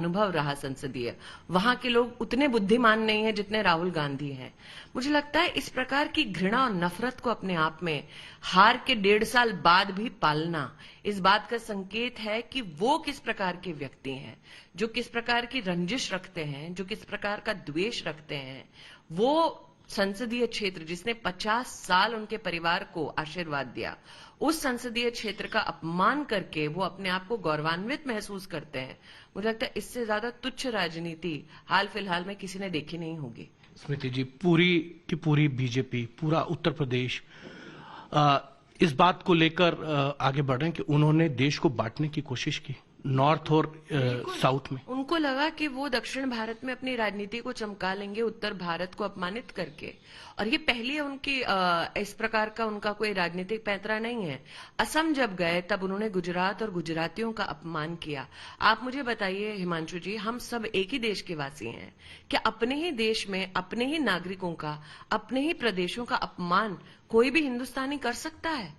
अनुभव रहा संसदीय। वहां के लोग उतने बुद्धिमान नहीं हैं जितने राहुल गांधी हैं। मुझे लगता है इस प्रकार की घृणा और नफरत को अपने आप में हार के 1.5 साल बाद भी पालना इस बात का संकेत है कि वो किस प्रकार के व्यक्ति हैं, जो किस प्रकार की रंजिश रखते हैं, जो किस प्रकार का द्वेष रखते हैं। वो संसदीय क्षेत्र जिसने 50 साल उनके परिवार को आशीर्वाद दिया, उस संसदीय क्षेत्र का अपमान करके वो अपने आप को गौरवान्वित महसूस करते हैं। मुझे लगता है इससे ज्यादा तुच्छ राजनीति हाल फिलहाल में किसी ने देखी नहीं होगी। स्मृति जी, पूरी की पूरी बीजेपी, पूरा उत्तर प्रदेश इस बात को लेकर आगे बढ़ रहे हैं कि उन्होंने देश को बांटने की कोशिश की नॉर्थ और साउथ में। उनको लगा कि वो दक्षिण भारत में अपनी राजनीति को चमका लेंगे उत्तर भारत को अपमानित करके, और ये पहली उनकी इस प्रकार का उनका कोई राजनीतिक पैंतरा नहीं है। असम जब गए तब उन्होंने गुजरात और गुजरातियों का अपमान किया। आप मुझे बताइए हिमांशु जी, हम सब एक ही देश के वासी हैं, क्या अपने ही देश में अपने ही नागरिकों का, अपने ही प्रदेशों का अपमान कोई भी हिंदुस्तानी कर सकता है?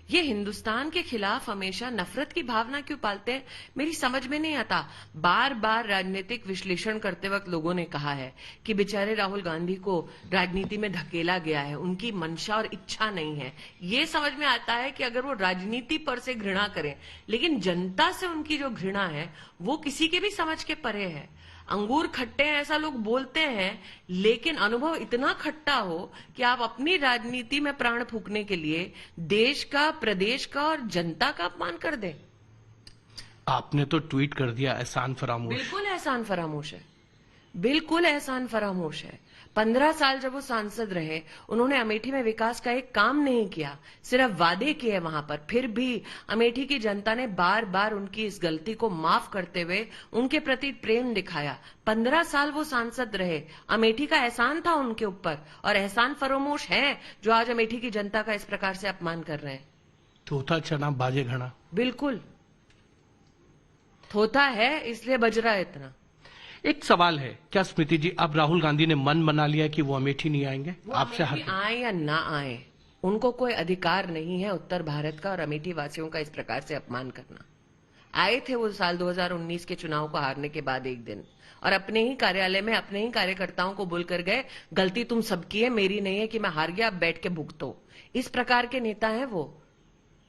ये हिंदुस्तान के खिलाफ हमेशा नफरत की भावना क्यों पालते हैं, मेरी समझ में नहीं आता। बार बार राजनीतिक विश्लेषण करते वक्त लोगों ने कहा है कि बेचारे राहुल गांधी को राजनीति में धकेला गया है, उनकी मंशा और इच्छा नहीं है। ये समझ में आता है कि अगर वो राजनीति पर से घृणा करें, लेकिन जनता से उनकी जो घृणा है वो किसी के भी समझ के परे है। अंगूर खट्टे हैं ऐसा लोग बोलते हैं, लेकिन अनुभव इतना खट्टा हो कि आप अपनी राजनीति में प्राण फूंकने के लिए देश का, प्रदेश का और जनता का अपमान कर दें। आपने तो ट्वीट कर दिया एहसान फरामोश। बिल्कुल एहसान फरामोश है, बिल्कुल एहसान फरामोश है। 15 साल जब वो सांसद रहे, उन्होंने अमेठी में विकास का एक काम नहीं किया, सिर्फ वादे किए वहां पर। फिर भी अमेठी की जनता ने बार बार उनकी इस गलती को माफ करते हुए उनके प्रति प्रेम दिखाया। 15 साल वो सांसद रहे, अमेठी का एहसान था उनके ऊपर, और एहसान फरामोश है जो आज अमेठी की जनता का इस प्रकार से अपमान कर रहे हैं। थोथा चना बाजे घना। बिल्कुल थोथा है, इसलिए बज रहा है इतना। एक सवाल है, क्या स्मृति जी अब राहुल गांधी ने मन बना लिया कि वो अमेठी नहीं आएंगे? आपसे आए या ना आए, उनको कोई अधिकार नहीं है उत्तर भारत का और अमेठी वासियों का इस प्रकार से अपमान करना। आए थे वो साल 2019 के चुनाव को हारने के बाद एक दिन, और अपने ही कार्यालय में अपने ही कार्यकर्ताओं को बोलकर गए, गलती तुम सबकी है, मेरी नहीं है कि मैं हार गया, अब बैठ के भुगतो। इस प्रकार के नेता हैं वो।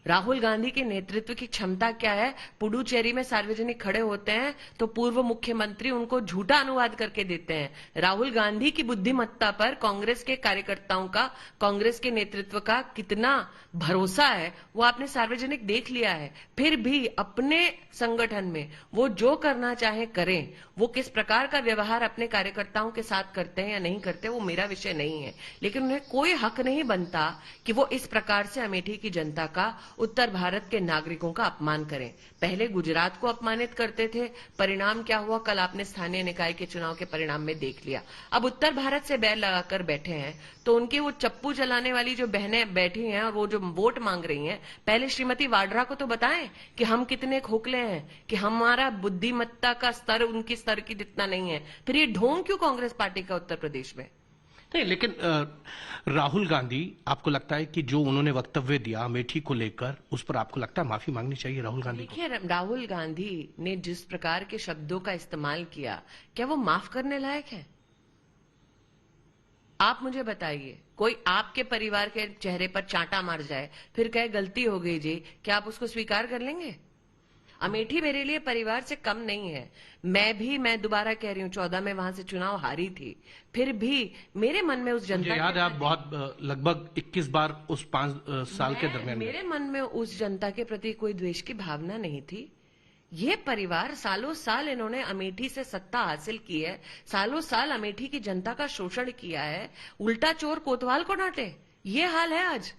राहुल गांधी के नेतृत्व की क्षमता क्या है? पुडुचेरी में सार्वजनिक खड़े होते हैं तो पूर्व मुख्यमंत्री उनको झूठा अनुवाद करके देते हैं। राहुल गांधी की बुद्धिमत्ता पर कांग्रेस के कार्यकर्ताओं का, कांग्रेस के नेतृत्व का कितना भरोसा है वो आपने सार्वजनिक देख लिया है। फिर भी अपने संगठन में वो जो करना चाहे करें, वो किस प्रकार का व्यवहार अपने कार्यकर्ताओं के साथ करते हैं या नहीं करते वो मेरा विषय नहीं है, लेकिन उन्हें कोई हक नहीं बनता कि वो इस प्रकार से अमेठी की जनता का, उत्तर भारत के नागरिकों का अपमान करें। पहले गुजरात को अपमानित करते थे, परिणाम क्या हुआ कल आपने स्थानीय निकाय के चुनाव के परिणाम में देख लिया। अब उत्तर भारत से बैर लगाकर बैठे हैं तो उनकी वो चप्पू चलाने वाली जो बहनें बैठी हैं और वो जो वोट मांग रही हैं, पहले श्रीमती वाड्रा को तो बताएं कि हम कितने खोखले हैं, कि हमारा बुद्धिमत्ता का स्तर उनकी स्तर की जितना नहीं है। फिर ये ढोंग क्यों कांग्रेस पार्टी का उत्तर प्रदेश में? नहीं, लेकिन राहुल गांधी, आपको लगता है कि जो उन्होंने वक्तव्य दिया अमेठी को लेकर, उस पर आपको लगता है माफी मांगनी चाहिए राहुल गांधी को? देखिए, राहुल गांधी ने जिस प्रकार के शब्दों का इस्तेमाल किया, क्या वो माफ करने लायक है? आप मुझे बताइए, कोई आपके परिवार के चेहरे पर चांटा मार जाए फिर कहे गलती हो गई जी, क्या आप उसको स्वीकार कर लेंगे? अमेठी मेरे लिए परिवार से कम नहीं है। मैं दोबारा कह रही हूँ, 14 में वहां से चुनाव हारी थी, फिर भी मेरे मन में उस जनता, मुझे याद है आप बहुत लगभग 21 बार उस 5 साल के दरमियान, मेरे मन में उस जनता के प्रति कोई द्वेष की भावना नहीं थी। ये परिवार सालों साल इन्होंने अमेठी से सत्ता हासिल की है, सालों साल अमेठी की जनता का शोषण किया है, उल्टा चोर कोतवाल को डांटे, ये हाल है आज।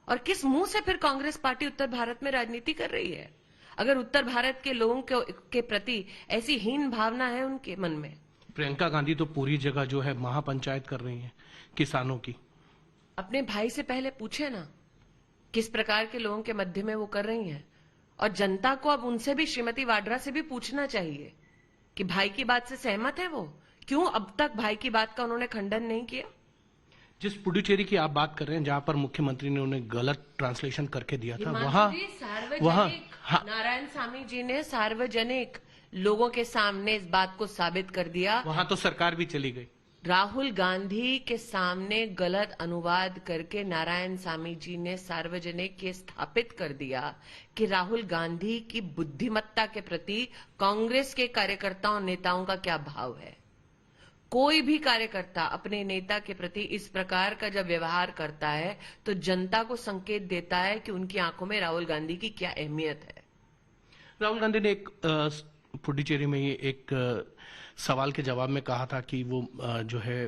और किस मुंह से फिर कांग्रेस पार्टी उत्तर भारत में राजनीति कर रही है, अगर उत्तर भारत के लोगों के प्रति ऐसी हीन भावना है उनके मन में? प्रियंका गांधी तो पूरी जगह जो है महापंचायत कर रही हैं किसानों की। अपने भाई से पहले पूछे ना किस प्रकार के लोगों के मध्य में वो कर रही हैं, और जनता को अब उनसे भी, श्रीमती वाड्रा से भी पूछना चाहिए कि भाई की बात से सहमत है वो, क्यों अब तक भाई की बात का उन्होंने खंडन नहीं किया? जिस पुडुचेरी की आप बात कर रहे हैं, जहां पर मुख्यमंत्री ने उन्हें गलत ट्रांसलेशन करके दिया था, वहां नारायण सामी जी ने सार्वजनिक लोगों के सामने इस बात को साबित कर दिया। वहां तो सरकार भी चली गई। राहुल गांधी के सामने गलत अनुवाद करके नारायण सामी जी ने सार्वजनिक ये स्थापित कर दिया कि राहुल गांधी की बुद्धिमत्ता के प्रति कांग्रेस के कार्यकर्ताओं नेताओं का क्या भाव है। कोई भी कार्यकर्ता अपने नेता के प्रति इस प्रकार का जब व्यवहार करता है तो जनता को संकेत देता है कि उनकी आंखों में राहुल गांधी की क्या अहमियत है। राहुल गांधी ने एक पुडुचेरी में ही एक सवाल के जवाब में कहा था कि वो जो है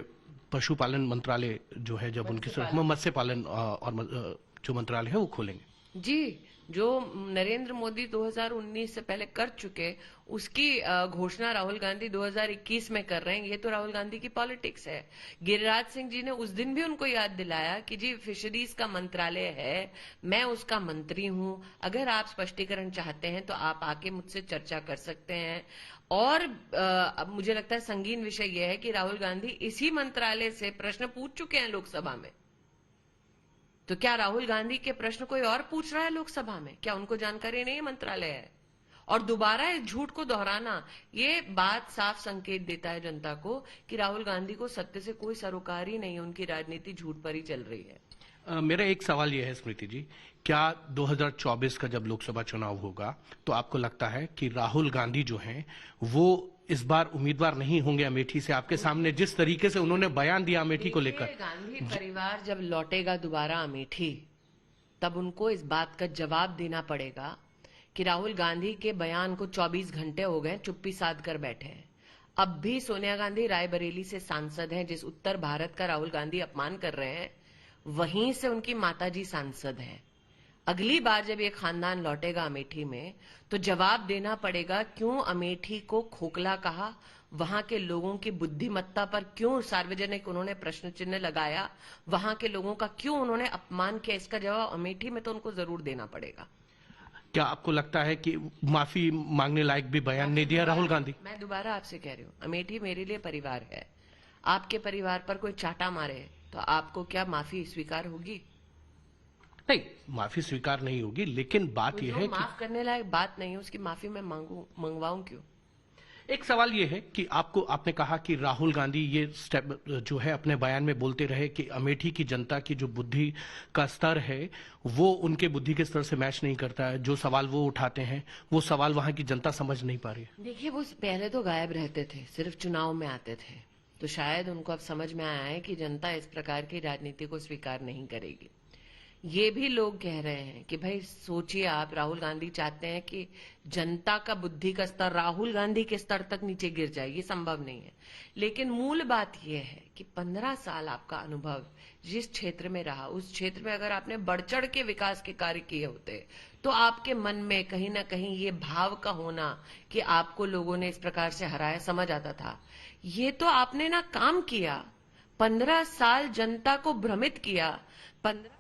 पशुपालन मंत्रालय जो है जब उनकी तरफ में मत्स्य पालन और जो मंत्रालय है वो खोलेंगे। जी, जो नरेंद्र मोदी 2019 से पहले कर चुके उसकी घोषणा राहुल गांधी 2021 में कर रहे हैं। ये तो राहुल गांधी की पॉलिटिक्स है। गिरिराज सिंह जी ने उस दिन भी उनको याद दिलाया कि जी फिशरीज का मंत्रालय है, मैं उसका मंत्री हूं, अगर आप स्पष्टीकरण चाहते हैं तो आप आके मुझसे चर्चा कर सकते हैं। और मुझे लगता है संगीन विषय यह है कि राहुल गांधी इसी मंत्रालय से प्रश्न पूछ चुके हैं लोकसभा में। तो क्या राहुल गांधी के प्रश्न कोई और पूछ रहा है लोकसभा में? क्या उनको जानकारी नहीं है मंत्रालय है? और दोबारा इस झूठ को दोहराना ये बात साफ संकेत देता है जनता को कि राहुल गांधी को सत्य से कोई सरोकार ही नहीं है, उनकी राजनीति झूठ पर ही चल रही है। मेरा एक सवाल यह है स्मृति जी, क्या 2024 का जब लोकसभा चुनाव होगा तो आपको लगता है कि राहुल गांधी जो हैं वो इस बार उम्मीदवार नहीं होंगे अमेठी से? आपके सामने जिस तरीके से उन्होंने बयान दिया अमेठी को लेकर। गांधी परिवार जब लौटेगा दोबारा अमेठी तब उनको इस बात का जवाब देना पड़ेगा कि राहुल गांधी के बयान को 24 घंटे हो गए चुप्पी साध कर बैठे हैं। अब भी सोनिया गांधी रायबरेली से सांसद हैं, जिस उत्तर भारत का राहुल गांधी अपमान कर रहे हैं वहीं से उनकी माताजी सांसद हैं। अगली बार जब ये खानदान लौटेगा अमेठी में तो जवाब देना पड़ेगा क्यों अमेठी को खोखला कहा, वहां के लोगों की बुद्धिमत्ता पर क्यों सार्वजनिक उन्होंने प्रश्न चिन्ह लगाया, वहां के लोगों का क्यों उन्होंने अपमान किया। इसका जवाब अमेठी में तो उनको जरूर देना पड़ेगा। क्या आपको लगता है कि माफी मांगने लायक भी बयान नहीं दिया राहुल गांधी? मैं दोबारा आपसे कह रही हूँ, अमेठी मेरे लिए परिवार है। आपके परिवार पर कोई चाटा मारे तो आपको क्या माफी स्वीकार होगी? नहीं, माफी स्वीकार नहीं होगी, लेकिन बात यह है कि माफ करने लायक बात नहीं है उसकी माफी मैं मंगवाऊं क्यों? एक सवाल यह है कि आपने कहा कि राहुल गांधी ये स्टेप जो है अपने बयान में बोलते रहे कि अमेठी की जनता की जो बुद्धि का स्तर है वो उनके बुद्धि के स्तर से मैच नहीं करता है। जो सवाल वो उठाते हैं वो सवाल वहां की जनता समझ नहीं पा रही है। देखिए, वो पहले तो गायब रहते थे, सिर्फ चुनाव में आते थे, तो शायद उनको अब समझ में आया है कि जनता इस प्रकार की राजनीति को स्वीकार नहीं करेगी। ये भी लोग कह रहे हैं कि भाई सोचिए आप, राहुल गांधी चाहते हैं कि जनता का बुद्धि का स्तर राहुल गांधी के स्तर तक नीचे गिर जाए, ये संभव नहीं है। लेकिन मूल बात यह है कि 15 साल आपका अनुभव जिस क्षेत्र में रहा उस क्षेत्र में अगर आपने बढ़ चढ़ के विकास के कार्य किए होते तो आपके मन में कहीं ना कहीं ये भाव का होना कि आपको लोगों ने इस प्रकार से हराया समझ आता था। ये तो आपने ना काम किया, 15 साल जनता को भ्रमित किया। 15